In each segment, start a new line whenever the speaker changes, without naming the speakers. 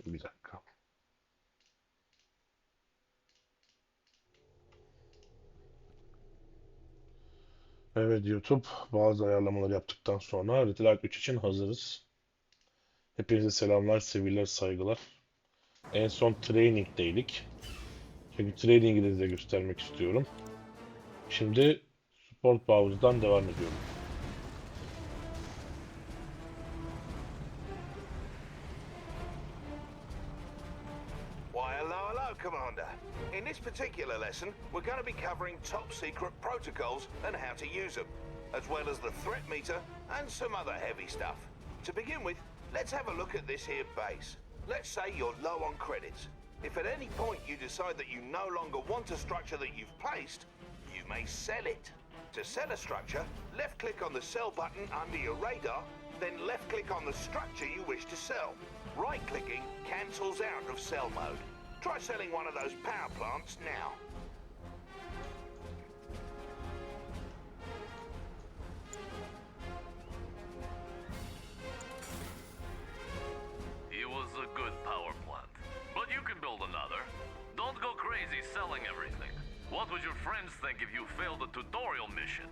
Bir dakika. Evet YouTube, bazı ayarlamalar yaptıktan sonra Retreat 3 için hazırız. Hepinize selamlar, sevgiler, saygılar. En son training'deydik. Çünkü training'i de size göstermek istiyorum. Şimdi Sport Browser'dan devam ediyorum.
Why, hello, Commander. In this particular lesson, we're going to be covering top secret protocols and how to use them, as well as the threat meter and some other heavy stuff. To begin with, let's have a look at this here base. Let's say you're low on credits. If at any point you decide that you no longer want a structure that you've placed, you may sell it. To sell a structure, left-click on the sell button under your radar, then left-click on the structure you wish to sell. Right-clicking cancels out of sell mode. Try selling one of those power plants now.
It was a good power plant, but you can build another. Don't go crazy selling everything. What would your friends think if you failed a tutorial mission?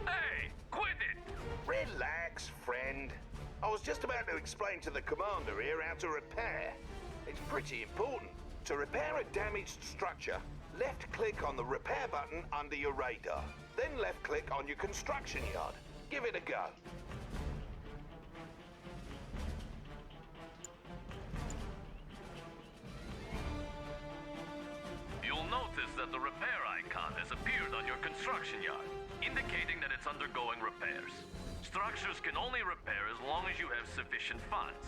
Hey, quit it!
Relax, friend. I was just about to explain to the commander here how to repair. It's pretty important. To repair a damaged structure, left-click on the repair button under your radar. Then left-click on your construction yard. Give it a go.
You'll notice that the repair icon has appeared on your construction yard, indicating that it's undergoing repairs. Structures can only repair as long as you have sufficient funds.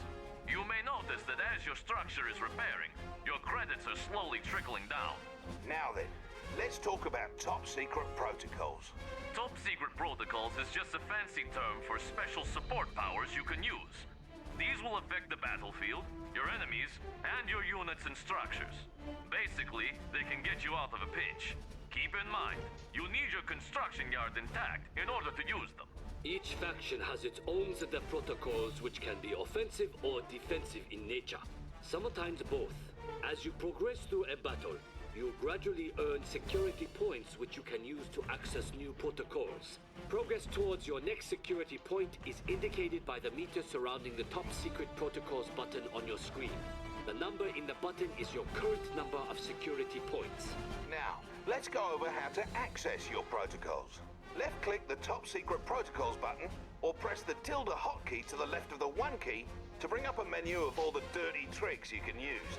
You may notice that as your structure is repairing, your credits are slowly trickling down.
Now then, let's talk about top secret protocols.
Top secret protocols is just a fancy term for special support powers you can use. These will affect the battlefield, your enemies, and your units and structures. Basically, they can get you out of a pinch. Keep in mind, you need your construction yard intact in order to use them.
Each faction has its own set of protocols which can be offensive or defensive in nature, sometimes both. As you progress through a battle, you gradually earn security points which you can use to access new protocols. Progress towards your next security point is indicated by the meter surrounding the top secret protocols button on your screen. The number in the button is your current number of security points.
Now, let's go over how to access your protocols. Left-click the top secret protocols button, or press the tilde hotkey to the left of the 1 key to bring up a menu of all the dirty tricks you can use.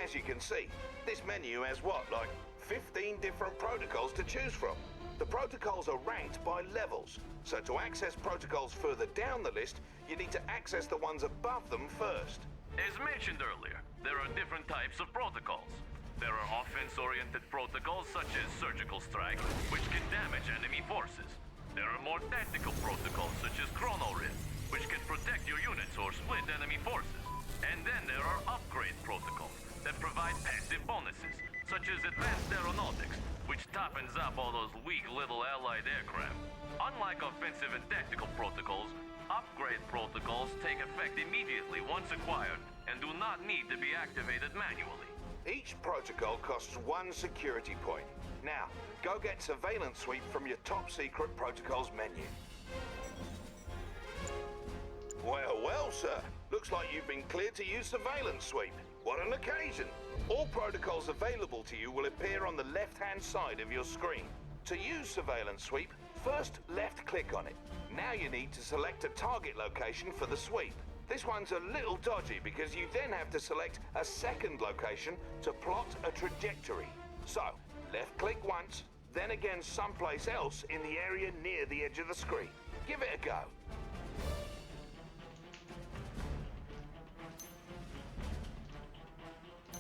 As you can see, this menu has like 15 different protocols to choose from. The protocols are ranked by levels, so to access protocols further down the list, you need to access the ones above them first.
As mentioned earlier, there are different types of protocols. There are offense-oriented protocols such as surgical strike, which can damage enemy forces. There are more tactical protocols such as chrono rift, which can protect your units or split enemy forces. And then there are upgrade protocols that provide passive bonuses, such as advanced aeronautics, which toppens up all those weak little allied aircraft. Unlike offensive and tactical protocols, upgrade protocols take effect immediately once acquired and do not need to be activated manually.
Each protocol costs 1 security point. Now, go get Surveillance Sweep from your top secret protocols menu. Well, sir. Looks like you've been cleared to use Surveillance Sweep. What an occasion! All protocols available to you will appear on the left-hand side of your screen. To use Surveillance Sweep, first left-click on it. Now you need to select a target location for the sweep. This one's a little dodgy because you then have to select a second location to plot a trajectory. So, left-click once, then again someplace else in the area near the edge of the screen. Give it a go.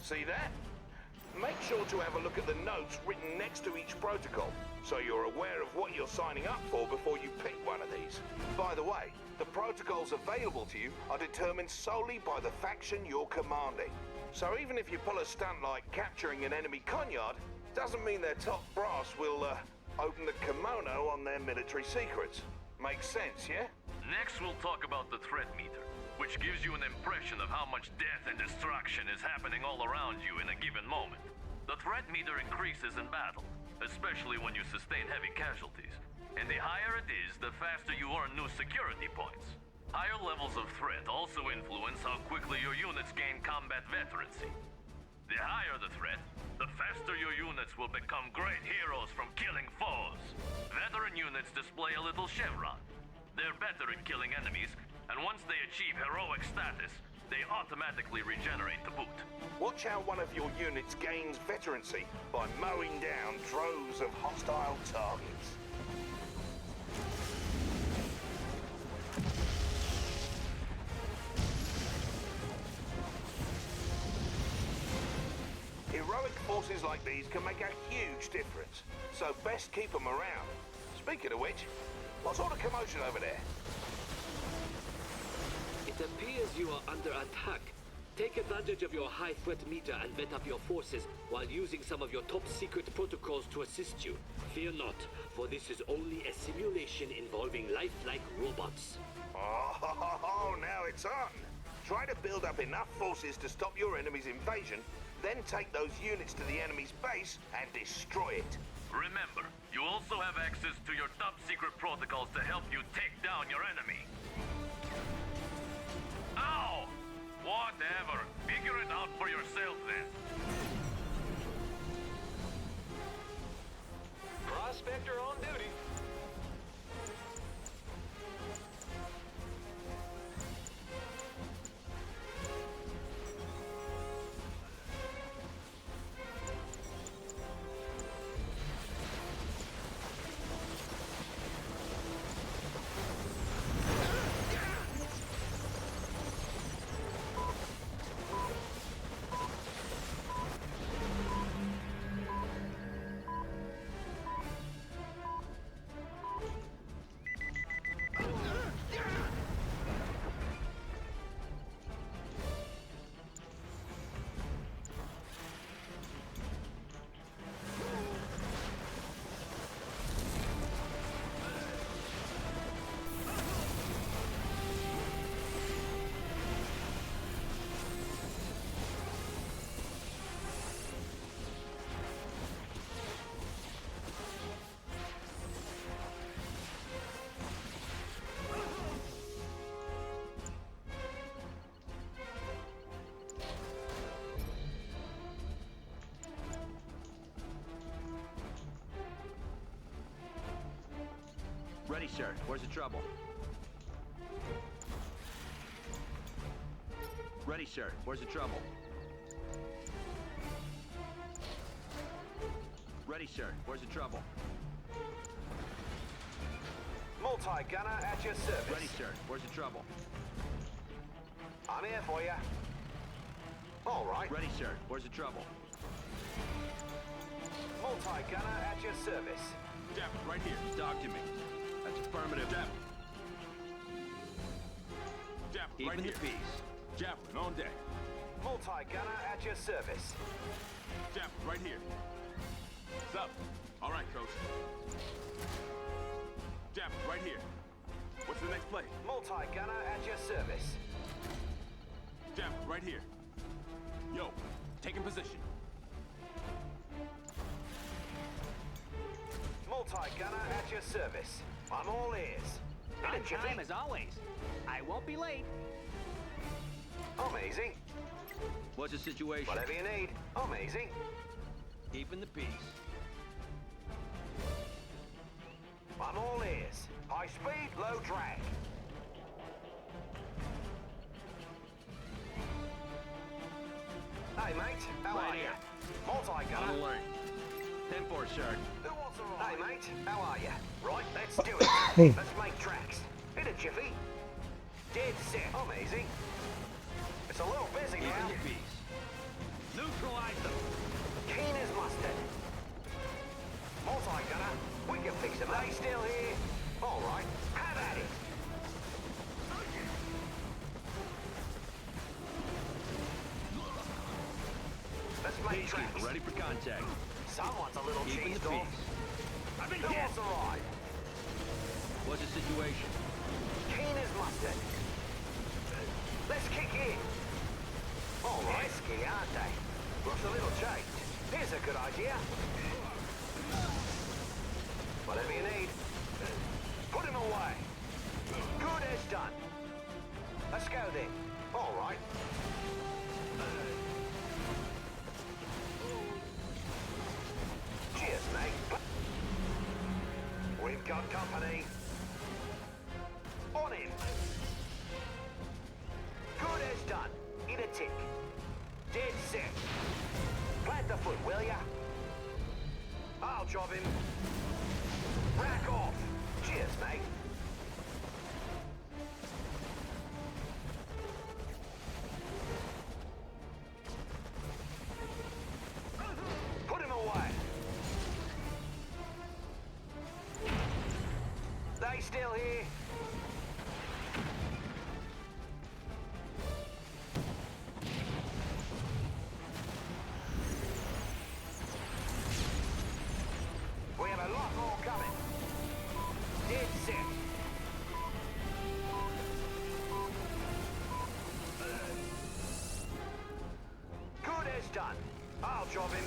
See that? Make sure to have a look at the notes written next to each protocol, so you're aware of what you're signing up for before you pick one of these. By the way, the protocols available to you are determined solely by the faction you're commanding. So even if you pull a stunt like capturing an enemy conyard, doesn't mean their top brass will open the kimono on their military secrets. Makes sense, yeah?
Next, we'll talk about the threat meter, which gives you an impression of how much death and destruction is happening all around you in a given moment. The threat meter increases in battle, especially when you sustain heavy casualties. And the higher it is, the faster you earn new security points. Higher levels of threat also influence how quickly your units gain combat veterancy. The higher the threat, the faster your units will become great heroes from killing foes. Veteran units display a little chevron. They're better at killing enemies, and once they achieve heroic status, they automatically regenerate to boot.
Watch how one of your units gains veterancy by mowing down droves of hostile targets. Heroic forces like these can make a huge difference, so best keep them around. Speaking of which, what sort of commotion over there?
It appears you are under attack. Take advantage of your high threat meter and vet up your forces while using some of your top secret protocols to assist you. Fear not, for this is only a simulation involving lifelike robots.
Oh, now it's on. Try to build up enough forces to stop your enemy's invasion, then take those units to the enemy's base and destroy it.
Remember, you also have access to your top secret protocols to help you take down your enemy. Ow! Whatever. Figure it out for yourself then.
Prospector on duty.
Ready, sir. Where's the trouble? Ready, sir. Where's the trouble? Ready, sir. Where's the trouble?
Multi-gunner at your service.
Ready, sir. Where's the trouble?
I'm here for you. All right.
Ready, sir. Where's the trouble?
Multi-gunner at your service.
Javelin, right here. Talk to me. That's affirmative. Javelin. Javelin, right here. Keeping the peace. Javelin, on deck.
Multi-gunner at your service.
Javelin, right here. What's up? All right, coach. Javelin, right here. What's the next play?
Multi-gunner at your service.
Javelin, right here. Yo, taking position.
Multi-gunner at your service. I'm all ears.
On time as always. I won't be late.
Amazing.
What's the situation?
Whatever you need. Amazing.
Keeping the peace.
I'm all ears. High speed, low drag. Hey, mate. How
Right
are
here.
you? Multi-gunner.
On alert. 10-4, sir.
Who wants a ride? Hey, mate. How are you? Right, let's do it. Let's make tracks. Hit it, Jiffy. Dead set. Amazing. It's a little busy now.
Keeping the peace.
Neutralize them.
Keen as mustard. Multi-gunner. We can fix them. They still here? All right. Have at it. Let's make tracks.
Peacekeeper, ready for contact.
Someone's a little
Keeping the
cheesed off.
peace.
Who wants a ride?
What's the
situation?
Keen as mustard. Let's kick in. All right. Risky, aren't they? Looks a little changed. Here's a good idea. Whatever you need. Put him away. Good as done. Let's go then. All right. Cheers, mate. We've got company. On him. Good as done. In a tick. Dead set. Plant the foot, will ya? I'll job him. Rack off. Cheers, mate. Put him away. They still here? We have a lot more coming. Dead set. Good as done. I'll job him.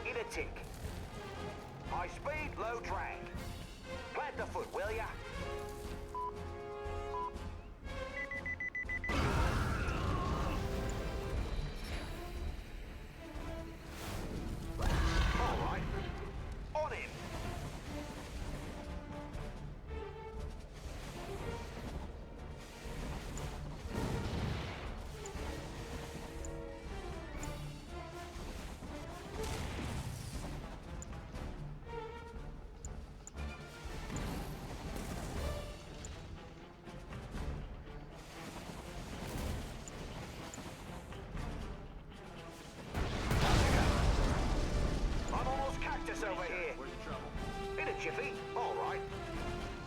In a tick. High speed, low drag. Plant the foot, will ya? All right. On him. I'm almost cactus over here.
Where's the trouble?
In a jiffy. All right.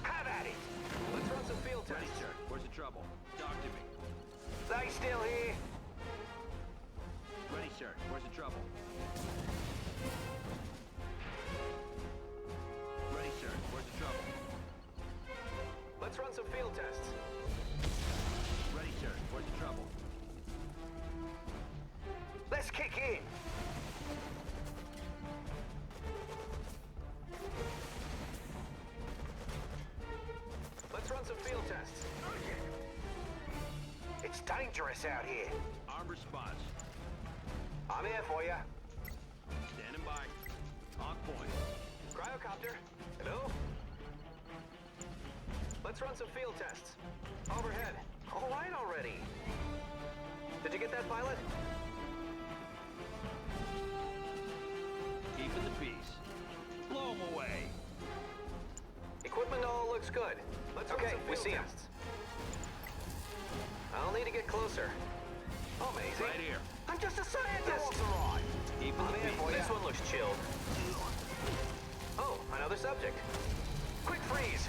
Have at it.
Let's run some field tests. Ready, sir. Where's the trouble? Talk to me.
They still here?
Ready, sir. Where's the trouble? Ready, sir. Where's the trouble? Let's run some field tests. Ready, sir. Where's the trouble?
Let's kick in.
Let's run some field tests.
It's dangerous out here.
Armed response.
I'm here for you.
Standing by. On point. Cryocopter. Hello? Let's run some field tests. Overhead. All right already. Did you get that, pilot? Keeping the peace. Blow 'em away. Equipment all looks good. Let's run some field tests. I'll need to get closer. Amazing. Right here.
I'm just a scientist.
Keeping the peace.
This one looks chilled.
Oh, another subject.
Quick freeze.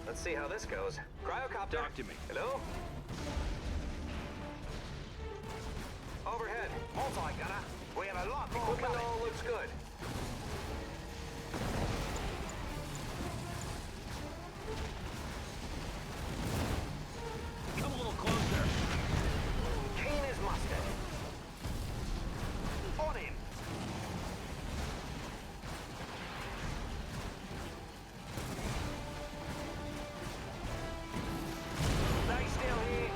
Let's see how this goes. Cryocopter.
Talk to me.
Hello? Overhead.
Multi-gunner. We have a lot more
Equipment
coming.
all looks good.
Come a little closer.
Keen as mustard. On him. They still here?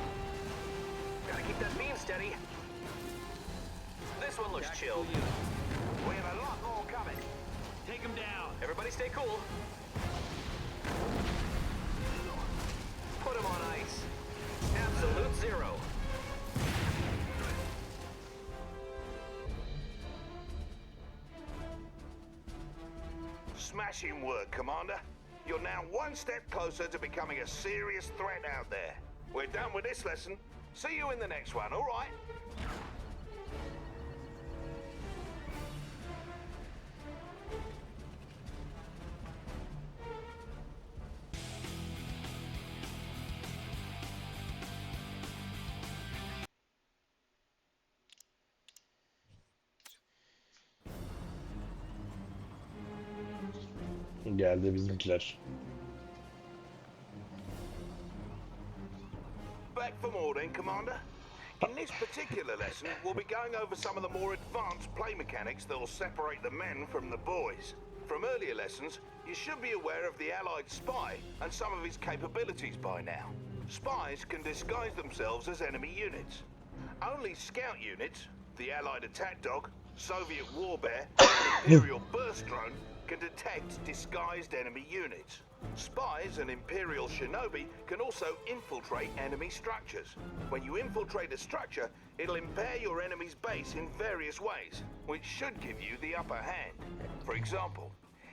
Gotta keep that beam steady. This one looks chilled.
We have a lot more coming.
Take him down.
Everybody stay cool. Put him on ice. Absolute zero.
Smashing work, Commander. You're now one step closer to becoming a serious threat out there. We're done with this lesson. See you in the next one, all right?
Geldi bizimkiler.
Back for more then, Commander. In this particular lesson, we'll be going over some of the more advanced play mechanics that will separate the men from the boys. From earlier lessons, you should be aware of the Allied spy and some of his capabilities by now. Spies can disguise themselves as enemy units. Only scout units, the Allied attack dog, Soviet war bear, and Imperial burst drone can detect disguised enemy units. Spies and Imperial shinobi can also infiltrate enemy structures. When you infiltrate a structure, it'll impair your enemy's base in various ways, which should give you the upper hand. For example,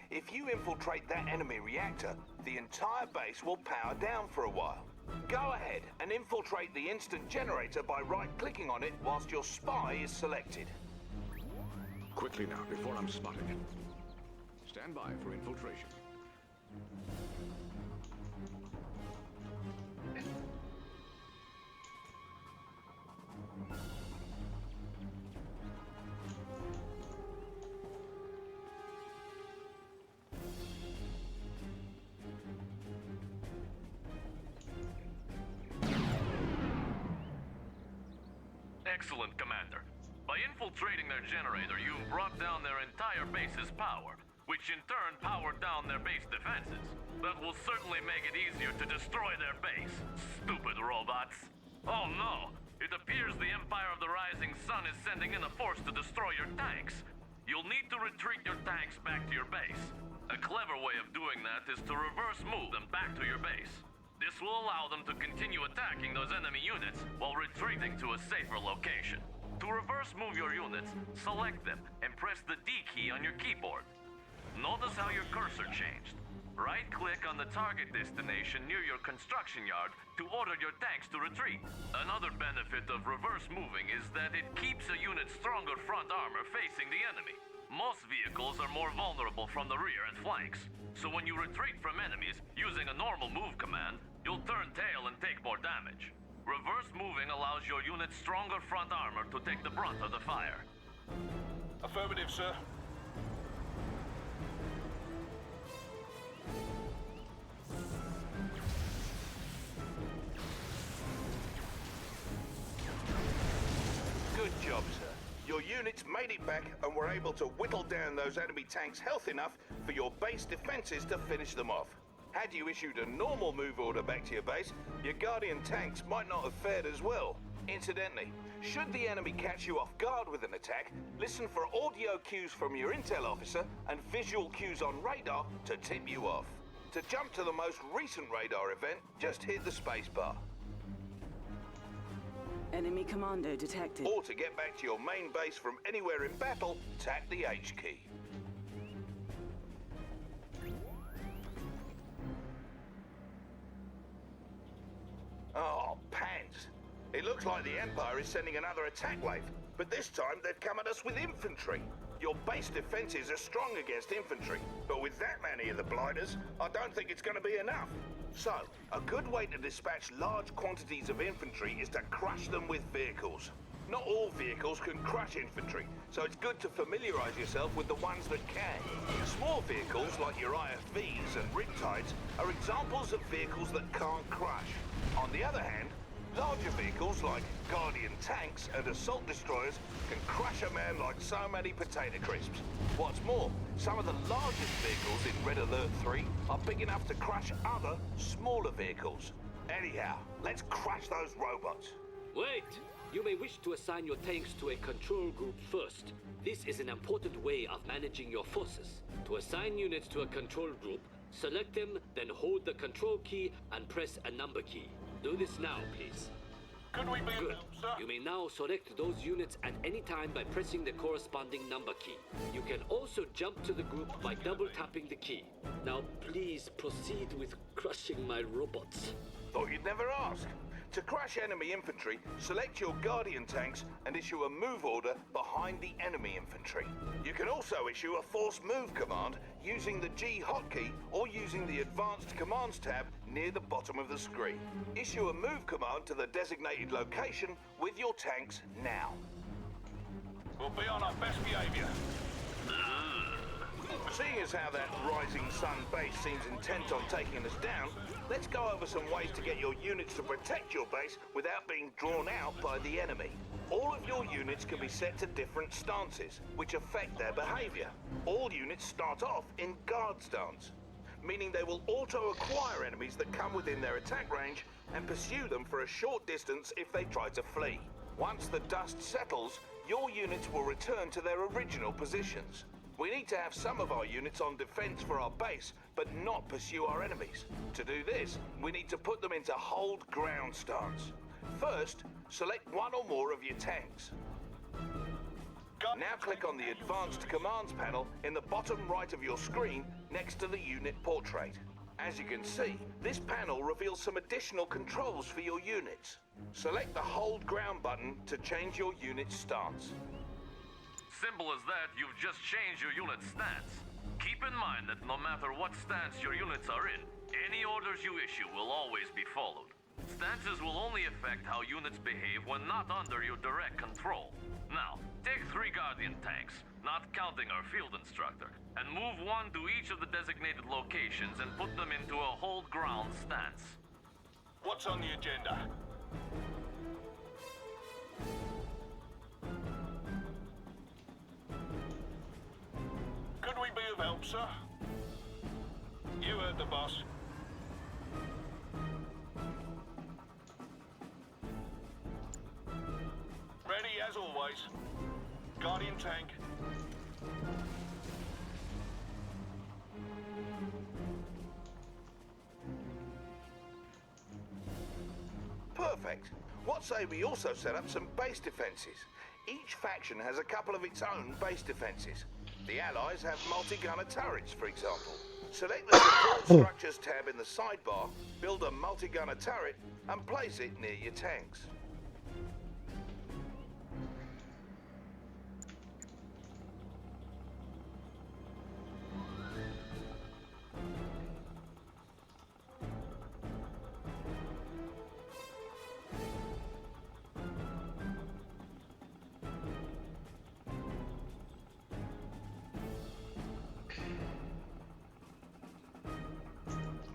if you infiltrate that enemy reactor, the entire base will power down for a while. Go ahead and infiltrate the instant generator by right-clicking on it whilst your spy is selected.
Quickly now, before I'm spotted. Stand by for infiltration.
Excellent, Commander. By infiltrating their generator, you've brought down their entire base's power, which in turn powered down their base defenses. That will certainly make it easier to destroy their base. Stupid robots. Oh no! It appears the Empire of the Rising Sun is sending in a force to destroy your tanks. You'll need to retreat your tanks back to your base. A clever way of doing that is to reverse move them back to your base. This will allow them to continue attacking those enemy units while retreating to a safer location. To reverse move your units, select them and press the D key on your keyboard. Notice how your cursor changed. Right-click on the target destination near your construction yard to order your tanks to retreat. Another benefit of reverse moving is that it keeps a unit's stronger front armor facing the enemy. Most vehicles are more vulnerable from the rear and flanks, so when you retreat from enemies using a normal move command, you'll turn tail and take more damage. Reverse moving allows your unit's stronger front armor to take the brunt of the fire.
Affirmative, sir.
Good job, sir. Your units made it back and were able to whittle down those enemy tanks health enough for your base defenses to finish them off. Had you issued a normal move order back to your base, your Guardian tanks might not have fared as well. Incidentally, should the enemy catch you off guard with an attack, listen for audio cues from your intel officer and visual cues on radar to tip you off. To jump to the most recent radar event, just hit the spacebar.
Enemy commando detected.
Or to get back to your main base from anywhere in battle, tap the H key. Oh, pants. It looks like the Empire is sending another attack wave, but this time they've come at us with infantry. Your base defenses are strong against infantry, but with that many of the blighters, I don't think it's going to be enough. So, a good way to dispatch large quantities of infantry is to crush them with vehicles. Not all vehicles can crush infantry, so it's good to familiarize yourself with the ones that can. Small vehicles like your IFVs and Riptides are examples of vehicles that can't crush. On the other hand, larger vehicles like Guardian tanks and assault destroyers can crush a man like so many potato crisps. What's more, some of the largest vehicles in Red Alert 3 are big enough to crush other, smaller vehicles. Anyhow, let's crush those robots.
Wait! You may wish to assign your tanks to a control group first. This is an important way of managing your forces. To assign units to a control group, select them, then hold the control key and press a number key. Do this now, please.
Could we be
Good.
sir?
You may now select those units at any time by pressing the corresponding number key. You can also jump to the group by double tapping the key. Now please proceed with crushing my robots.
Thought you'd never ask. To crush enemy infantry, select your Guardian tanks and issue a move order behind the enemy infantry. You can also issue a force move command using the G hotkey or using the Advanced Commands tab near the bottom of the screen. Issue a move command to the designated location with your tanks now.
We'll be on our best behavior.
Seeing as how that rising sun base seems intent on taking us down, let's go over some ways to get your units to protect your base without being drawn out by the enemy. All of your units can be set to different stances, which affect their behavior. All units start off in guard stance, meaning they will auto-acquire enemies that come within their attack range and pursue them for a short distance if they try to flee. Once the dust settles, your units will return to their original positions. We need to have some of our units on defense for our base, but not pursue our enemies. To do this, we need to put them into hold ground stance. First, select one or more of your tanks. Now click on the Advanced Commands panel in the bottom right of your screen next to the unit portrait. As you can see, this panel reveals some additional controls for your units. Select the Hold Ground button to change your unit's stance.
Simple as that, you've just changed your unit's stance. Keep in mind that no matter what stance your units are in, any orders you issue will always be followed. Stances will only affect how units behave when not under your direct control. Now, take 3 Guardian tanks, not counting our field instructor, and move one to each of the designated locations and put them into a hold ground stance.
What's on the agenda? Could we be of help, sir? You heard the boss. Ready as always. Guardian tank.
Perfect. What say we also set up some base defenses? Each faction has a couple of its own base defenses. The Allies have multi-gunner turrets, for example. Select the Support Structures tab in the sidebar, build a multi-gunner turret, and place it near your tanks.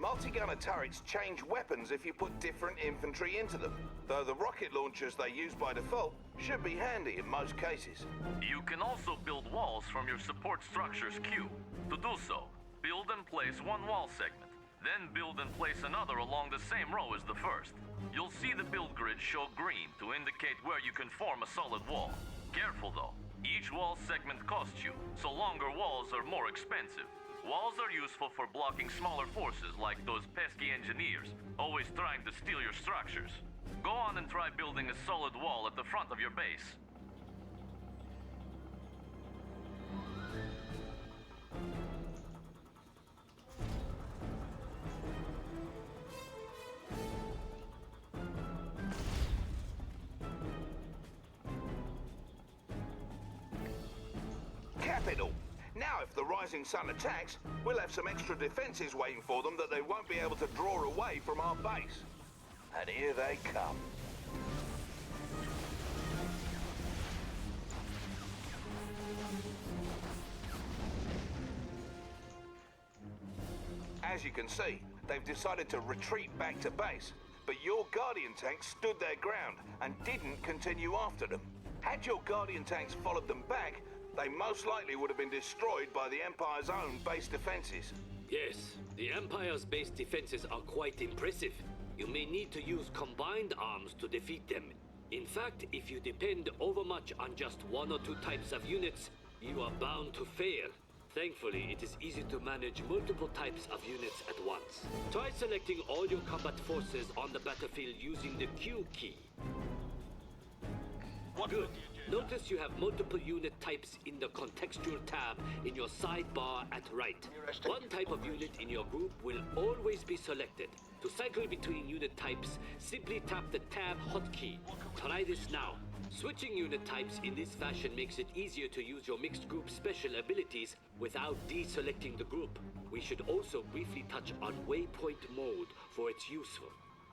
Multi-gunner turrets change weapons if you put different infantry into them, though the rocket launchers they use by default should be handy in most cases.
You can also build walls from your support structure's queue. To do so, build and place one wall segment, then build and place another along the same row as the first. You'll see the build grid show green to indicate where you can form a solid wall. Careful though, each wall segment costs you, so longer walls are more expensive. Walls are useful for blocking smaller forces like those pesky engineers, always trying to steal your structures. Go on and try building a solid wall at the front of your base.
Capital! Now if the rising sun attacks, we'll have some extra defenses waiting for them that they won't be able to draw away from our base. And here they come. As you can see, they've decided to retreat back to base, but your Guardian tanks stood their ground and didn't continue after them. Had your Guardian tanks followed them back, they most likely would have been destroyed by the Empire's own base defenses.
Yes, the Empire's base defenses are quite impressive. You may need to use combined arms to defeat them. In fact, if you depend overmuch on just 1 or 2 types of units, you are bound to fail. Thankfully, it is easy to manage multiple types of units at once. Try selecting all your combat forces on the battlefield using the Q key. Good. Notice you have multiple unit types in the contextual tab in your sidebar at right. One type of unit in your group will always be selected. To cycle between unit types, simply tap the tab hotkey. Try this now. Switching unit types in this fashion makes it easier to use your mixed group special abilities without deselecting the group. We should also briefly touch on waypoint mode for its useful.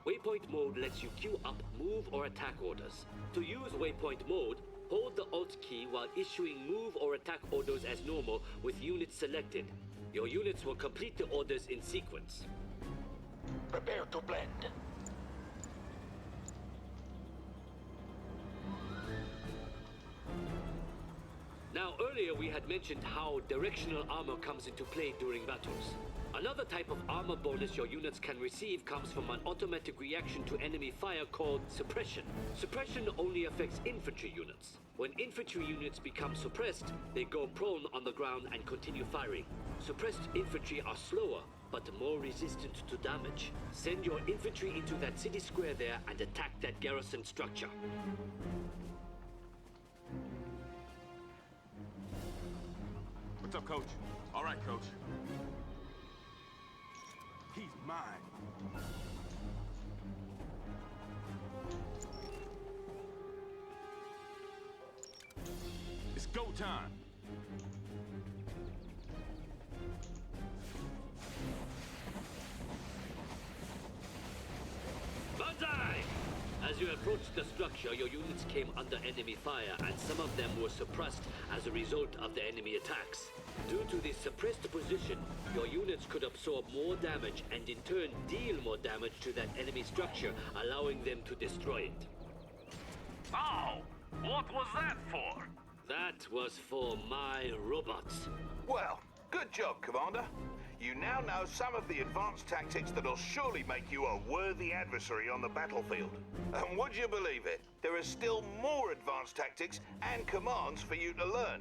Waypoint mode lets you queue up move or attack orders. To use waypoint mode, hold the Alt key while issuing move or attack orders as normal with units selected. Your units will complete the orders in sequence.
Prepare to blend.
Now, earlier we had mentioned how directional armor comes into play during battles. Another type of armor bonus your units can receive comes from an automatic reaction to enemy fire called suppression. Suppression only affects infantry units. When infantry units become suppressed, they go prone on the ground and continue firing. Suppressed infantry are slower, but more resistant to damage. Send your infantry into that city square there and attack that garrison structure.
What's up, Coach? All right, Coach. He's mine. It's go time.
Banzai! As you approached the structure, your units came under enemy fire, and some of them were suppressed as a result of the enemy attacks. Due to this suppressed position, your units could absorb more damage and in turn deal more damage to that enemy structure, allowing them to destroy it.
Oh, what was that for?
That was for my robots.
Well, good job, Commander. You now know some of the advanced tactics that'll surely make you a worthy adversary on the battlefield. And would you believe it? There are still more advanced tactics and commands for you to learn.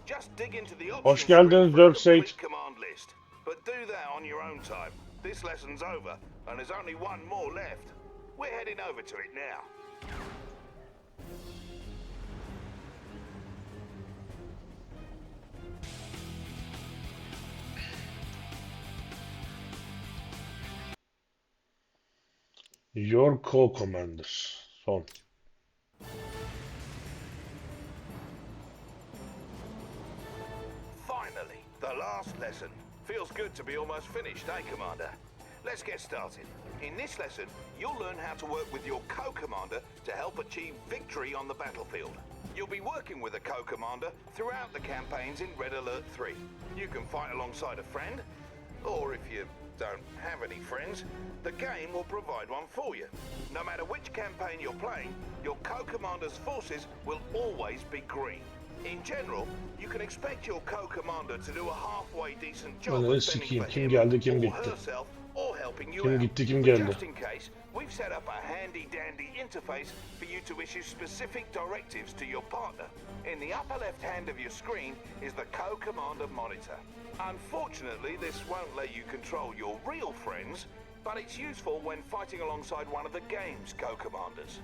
Just dig into the options
Hoş geldiniz
screen for a
4 Sage.
complete command list. But do that on your own time. This lesson's over, and there's only one more left. We're heading over to it now.
Your co-commander. Son.
Finally, the last lesson. Feels good to be almost finished, eh, Commander? Let's get started. In this lesson, you'll learn how to work with your co-commander to help achieve victory on the battlefield. You'll be working with a co-commander throughout the campaigns in Red Alert 3. You can fight alongside a friend, or if you don't have any friends, the game will provide one for you. No matter which campaign you're playing, your co-commander's forces will always be green. In general, you can expect your co-commander to do a halfway decent job
Ananı
of fending
sikeyim.
for
Kim
him
geldi, kim
or
gitti?
herself, or helping you
Kim
out.
gitti, kim
But
geldi?
just in case, we've set up a handy-dandy interface for you to issue specific directives to your partner. In the upper left hand of your screen is the co-commander monitor. Unfortunately, this won't let you control your real friends, but it's useful when fighting alongside one of the game's co-commanders.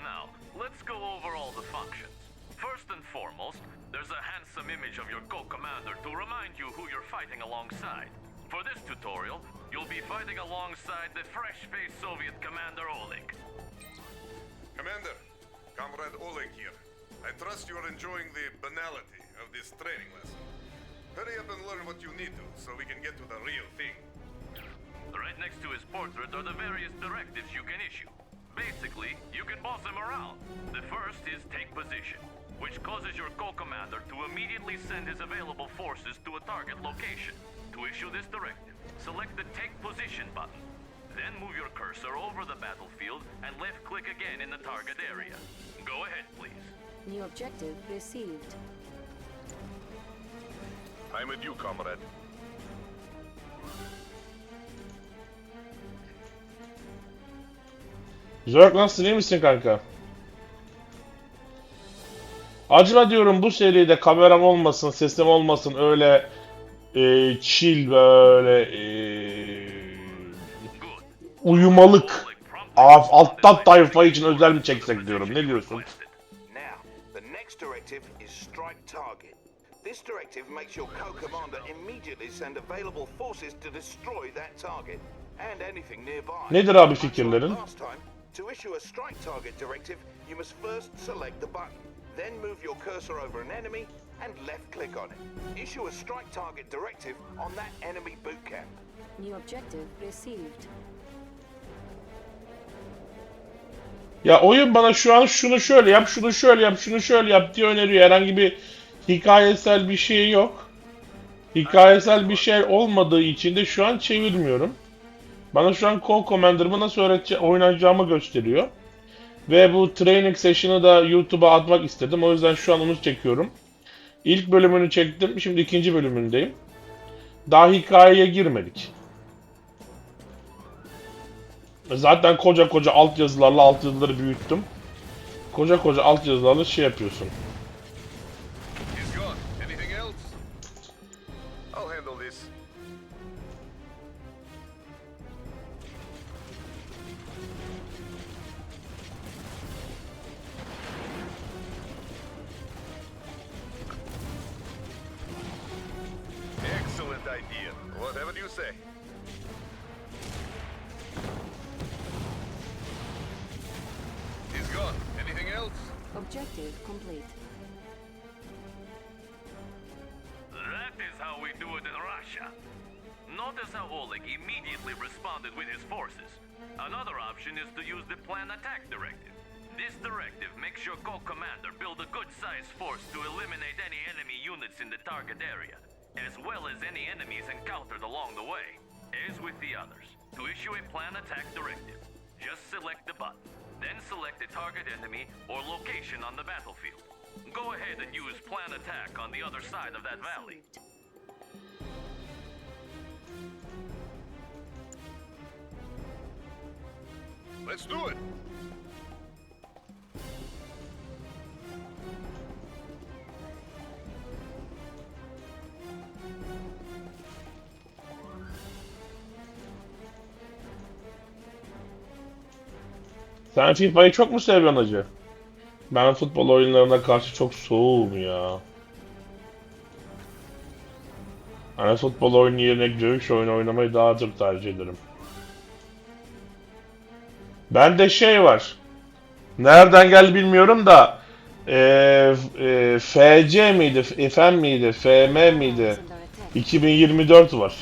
Now, let's go over all the functions. First and foremost, there's a handsome image of your co-commander to remind you who you're fighting alongside. For this tutorial, you'll be fighting alongside the fresh-faced Soviet Commander Oleg.
Commander, Comrade Oleg here. I trust you're enjoying the banality of this training lesson. Hurry up and learn what you need to, so we can get to the real thing.
Right next to his portrait are the various directives you can issue. Basically, you can boss him around. The first is take position, which causes your co-commander to immediately send his available forces to a target location. To issue this directive, select the take position button. Then move your cursor over the battlefield and left-click again in the target area. Go ahead, please.
New objective received.
I'm with you, comrade.
Zörk nasılsın, iyi misin kanka? Acaba diyorum bu seride kameram olmasın, sesim olmasın, öyle chill böyle uyumalık alttan tayfa için özel mi çeksek diyorum. Ne diyorsun?
Now, the next directive is strike target. This directive makes your co-commander immediately send available forces to destroy that target and anything nearby.
Nedir abi fikirlerin?
Last time, to issue a strike target directive, you must first select the button, then move your cursor over an enemy and left-click on it. Issue a strike target directive on that enemy boot camp.
New objective received.
Ya oyun bana şu an şunu şöyle yap, şunu şöyle yap, şunu şöyle yap diye öneriyor. Herhangi bir hikayesel bir şey yok. hikayesel bir şey olmadığı için de şu an çevirmiyorum. Bana şu an Call Commander'ımı nasıl oynayacağımı gösteriyor. Ve bu training session'ı da YouTube'a atmak istedim. O yüzden şu an onu çekiyorum. İlk bölümünü çektim. Şimdi ikinci bölümündeyim. Daha hikayeye girmedik. Zaten koca koca altyazıları büyüttüm. Koca koca altyazılarla şey yapıyorsun.
He's gone. Anything else? I'll handle this. Excellent idea. Whatever you say. He's gone. Anything else?
Objective complete.
That is how we do it in Russia. Notice how Oleg immediately responded with his forces. Another option is to use the Plan Attack Directive. This directive makes your co-commander build a good-sized force to eliminate any enemy units in the target area, as well as any enemies encountered along the way. As with the others, to issue a Plan Attack Directive, just select the button, then select a target enemy or location on the battlefield. Go ahead and use Plan Attack on the other side of that valley.
Let's do it.
Sen FIFA'yı çok mu seviyorsun hacı? Ben futbol oyunlarına karşı çok soğuğum ya. Hani futbol oyunu yerine dövüş oyunu oynamayı daha çok tercih ederim. Bende şey var. Nereden geldi bilmiyorum da FC miydi, FM miydi, FM miydi? 2024 var.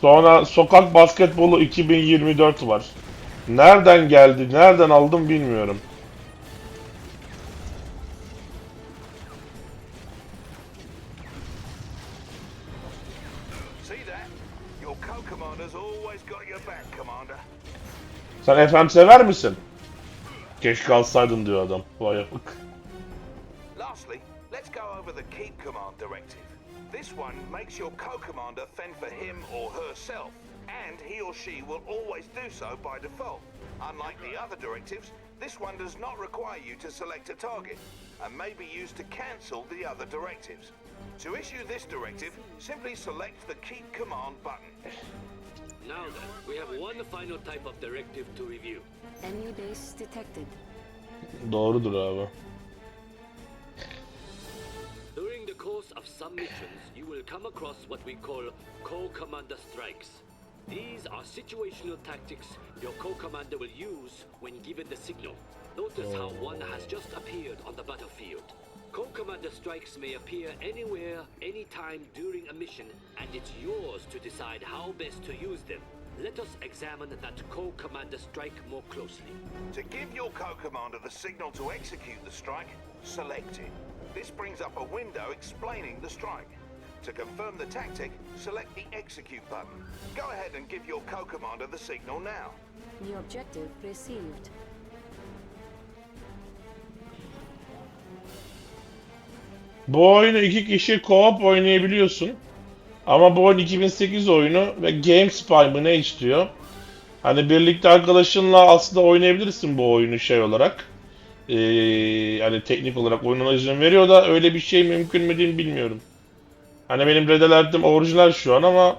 Sonra sokak basketbolu 2024 var. Nereden geldi, nereden aldım bilmiyorum.
See that? Your co-commander's always got your back, Commander.
Sen FM sever misin? Keşke alsaydın diyor adam. Vay yapık.
Lastly, let's go over the Keep Command Directive. This one makes your co-commander fend for him or herself, and he or she will always do so by default. Unlike the other directives, this one does not require you to select a target, and may be used to cancel the other directives. To issue this directive, simply select the Keep Command button.
Now then, we have one final type of directive to review.
Enemy base detected.
Doğrudur abi.
During the course of some missions, you will come across what we call co-commander strikes. These are situational tactics your co-commander will use when given the signal. Notice how one has just appeared on the battlefield. Co-commander strikes may appear anywhere, anytime during a mission, and it's yours to decide how best to use them. Let us examine that co-commander strike more closely.
To give your co-commander the signal to execute the strike, select it. This brings up a window explaining the strike. To confirm the tactic, select the execute button. Go ahead and give your co-commander the signal now.
New objective received.
Bu oyunu iki kişi co-op oynayabiliyorsun. Ama bu oyun 2008 oyunu ve GameSpy mı ne istiyor? Hani birlikte arkadaşınla aslında oynayabilirsin bu oyunu şey olarak. Hani teknik olarak oyununa izin veriyor da öyle bir şey mümkün mü değil bilmiyorum. Hani benim Red Alert'im orijinal şu an ama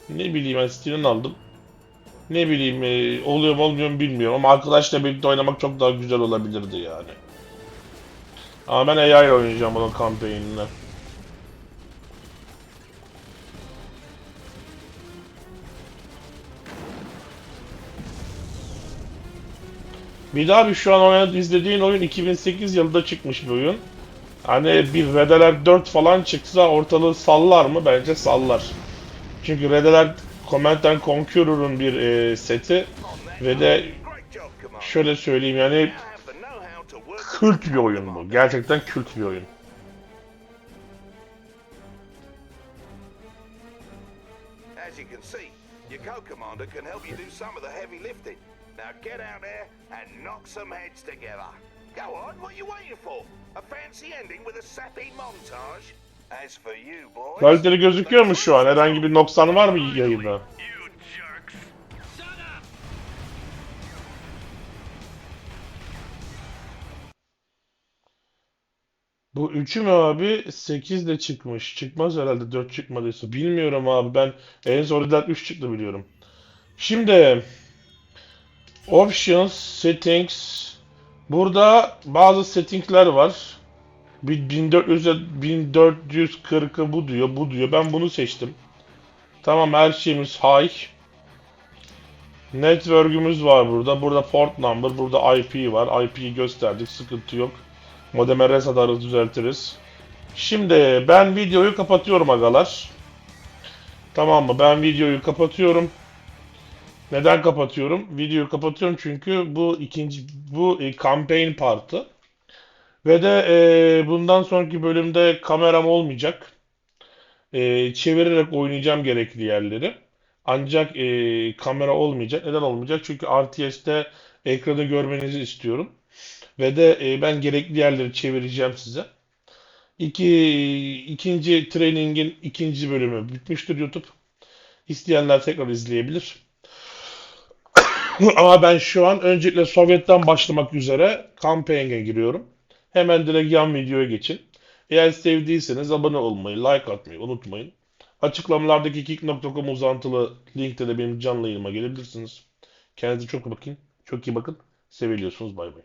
ne bileyim ben Steam'den aldım. Ne bileyim oluyor mu olmuyor mu bilmiyorum ama arkadaşla birlikte oynamak çok daha güzel olabilirdi yani. Ama ben AI ile oynayacağım bunun kampanyanını. Bir daha bir şu an izlediğin oyun 2008 yılında çıkmış bir oyun. Hani bir Red Alert 4 falan çıksa ortalığı sallar mı? Bence sallar. Çünkü Red Alert Command and Conqueror'un bir seti ve de şöyle söyleyeyim yani kült bir oyun bu. Gerçekten kült bir oyun.
As you can see, your co-commander can help you do some of the heavy lifting. Now get out there and knock some heads together. Go on, what are you waiting for? A fancy ending with a sappy montage? As for you boys...
Kaliteli gözüküyor mu şu an? Herhangi bir noksan var mı yayında?
You jerks!
Shut up!
Bu 3'ü mü abi? 8 de çıkmış. Çıkmaz herhalde 4 çıkmadıysa. Bilmiyorum abi. Ben en son Red Dead 3 çıktı biliyorum. Şimdi Options, Settings. Burada bazı settingler var. 1400'e 1440'ı bu diyor, bu diyor. Ben bunu seçtim. Tamam, her şeyimiz high. Network'ümüz var burada. Burada port number, burada IP var. IP'yi gösterdik, sıkıntı yok. Modeme res atarız, düzeltiriz. Şimdi ben videoyu kapatıyorum agalar. Tamam mı? Ben videoyu kapatıyorum. Neden kapatıyorum? Videoyu kapatıyorum çünkü bu campaign partı. Ve de bundan sonraki bölümde kameram olmayacak. Çevirerek oynayacağım gerekli yerleri. Ancak kamera olmayacak. Neden olmayacak? Çünkü RTS'te ekranı görmenizi istiyorum. Ve de ben gerekli yerleri çevireceğim size. İkinci training'in ikinci bölümü bitmiştir YouTube. İsteyenler tekrar izleyebilir. Ama ben şu an öncelikle Sovyet'ten başlamak üzere campaign'e giriyorum. Hemen direkt yan videoya geçin. Eğer sevdiyseniz abone olmayı, like atmayı unutmayın. Açıklamalardaki kick.com uzantılı linkte de benim canlı yayınıma gelebilirsiniz. Kendinize çok bakın. Çok iyi bakın. Seviliyorsunuz. Bay bay.